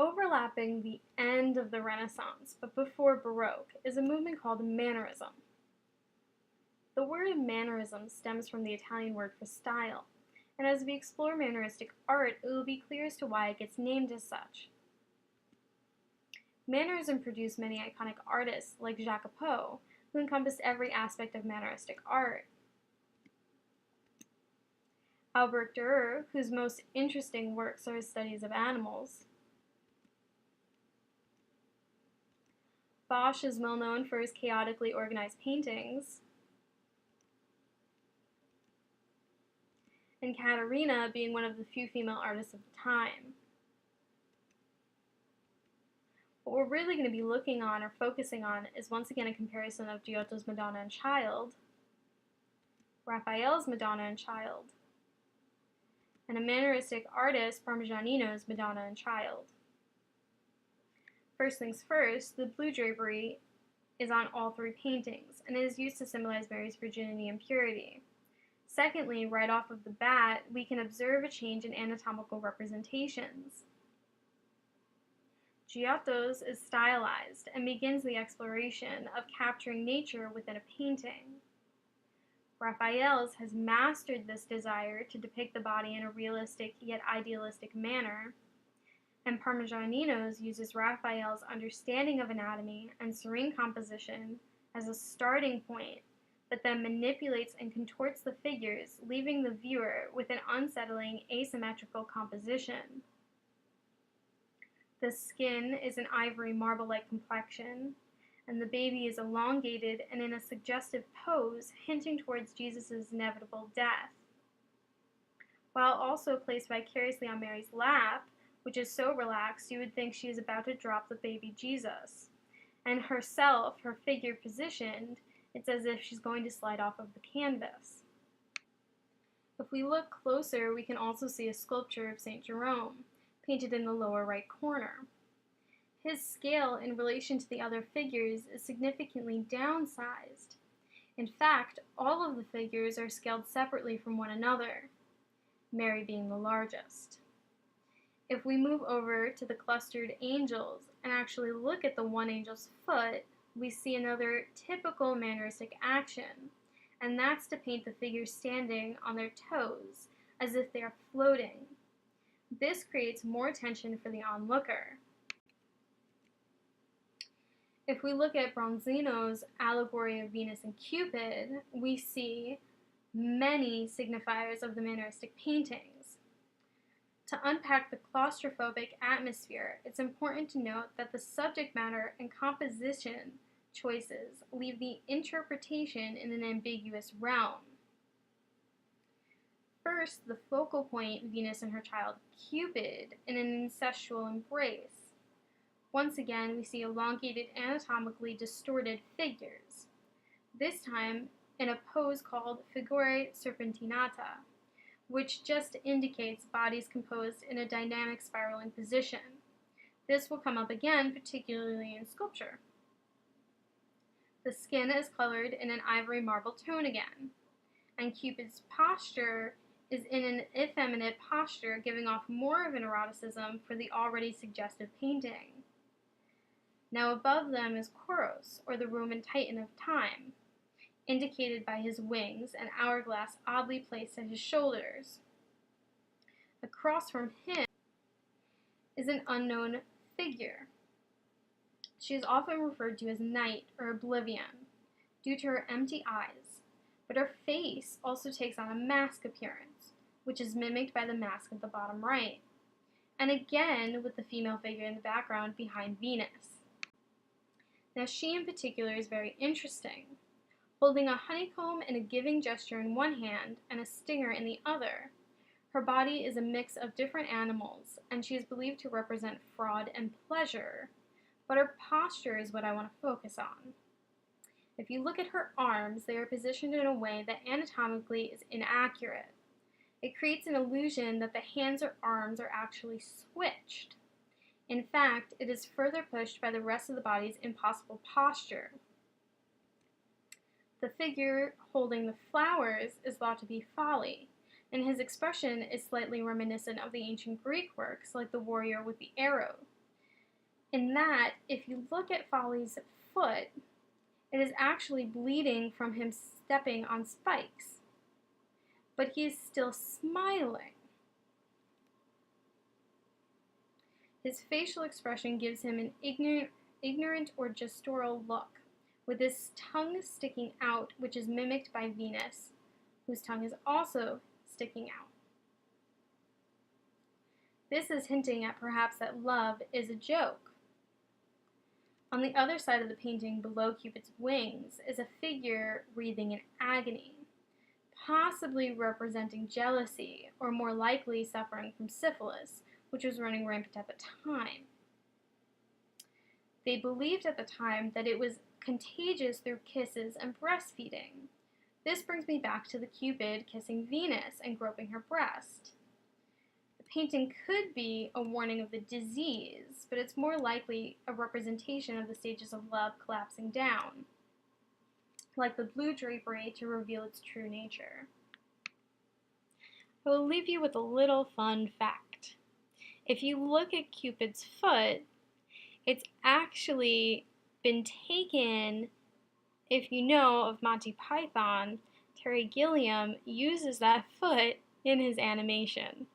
Overlapping the end of the Renaissance, but before Baroque, is a movement called Mannerism. The word Mannerism stems from the Italian word for style, and as we explore Manneristic art, it will be clear as to why it gets named as such. Mannerism produced many iconic artists like Jacopo, who encompassed every aspect of Manneristic art. Albert Dürer, whose most interesting works are his studies of animals. Bosch is well known for his chaotically organized paintings. And Caterina being one of the few female artists of the time. What we're really going to be looking on or focusing on is once again a comparison of Giotto's Madonna and Child, Raphael's Madonna and Child, and a Manneristic artist, Parmigianino's Madonna and Child. First things first, the blue drapery is on all three paintings, and it is used to symbolize Mary's virginity and purity. Secondly, right off of the bat, we can observe a change in anatomical representations. Giotto's is stylized and begins the exploration of capturing nature within a painting. Raphael's has mastered this desire to depict the body in a realistic yet idealistic manner, and Parmigianino's uses Raphael's understanding of anatomy and serene composition as a starting point, but then manipulates and contorts the figures, leaving the viewer with an unsettling asymmetrical composition. The skin is an ivory marble-like complexion, and the baby is elongated and in a suggestive pose, hinting towards Jesus' inevitable death. While also placed vicariously on Mary's lap, which is so relaxed you would think she is about to drop the baby Jesus. And herself, her figure positioned, it's as if she's going to slide off of the canvas. If we look closer, we can also see a sculpture of St. Jerome, painted in the lower right corner. His scale in relation to the other figures is significantly downsized. In fact, all of the figures are scaled separately from one another, Mary being the largest. If we move over to the clustered angels and actually look at the one angel's foot, we see another typical Manneristic action, and that's to paint the figures standing on their toes as if they are floating. This creates more tension for the onlooker. If we look at Bronzino's allegory of Venus and Cupid, we see many signifiers of the Manneristic paintings. To unpack the claustrophobic atmosphere, it's important to note that the subject matter and composition choices leave the interpretation in an ambiguous realm. First, the focal point, Venus and her child Cupid, in an incestual embrace. Once again, we see elongated, anatomically distorted figures, this time in a pose called figure serpentinata, which just indicates bodies composed in a dynamic spiraling position. This will come up again, particularly in sculpture. The skin is colored in an ivory marble tone again, and Cupid's posture is in an effeminate posture, giving off more of an eroticism for the already suggestive painting. Now above them is Kouros, or the Roman Titan of time, indicated by his wings and hourglass oddly placed at his shoulders. Across from him is an unknown figure. She is often referred to as Night or Oblivion, due to her empty eyes, but her face also takes on a mask appearance, which is mimicked by the mask at the bottom right, and again with the female figure in the background behind Venus. Now she in particular is very interesting, holding a honeycomb and a giving gesture in one hand and a stinger in the other. Her body is a mix of different animals, and she is believed to represent fraud and pleasure, but her posture is what I want to focus on. If you look at her arms, they are positioned in a way that anatomically is inaccurate. It creates an illusion that the hands or arms are actually switched. In fact, it is further pushed by the rest of the body's impossible posture. The figure holding the flowers is thought to be Folly, and his expression is slightly reminiscent of the ancient Greek works like the warrior with the arrow, in that if you look at Folly's foot, it is actually bleeding from him stepping on spikes, but he is still smiling. His facial expression gives him an ignorant or gestural look, with his tongue sticking out, which is mimicked by Venus, whose tongue is also sticking out. This is hinting at perhaps that love is a joke. On the other side of the painting, below Cupid's wings, is a figure breathing in agony, possibly representing jealousy, or more likely suffering from syphilis, which was running rampant at the time. They believed at the time that it was contagious through kisses and breastfeeding. This brings me back to the Cupid kissing Venus and groping her breast. The painting could be a warning of the disease, but it's more likely a representation of the stages of love collapsing down, like the blue drapery to reveal its true nature. I will leave you with a little fun fact. If you look at Cupid's foot, it's actually been taken, if you know of Monty Python, Terry Gilliam uses that foot in his animation.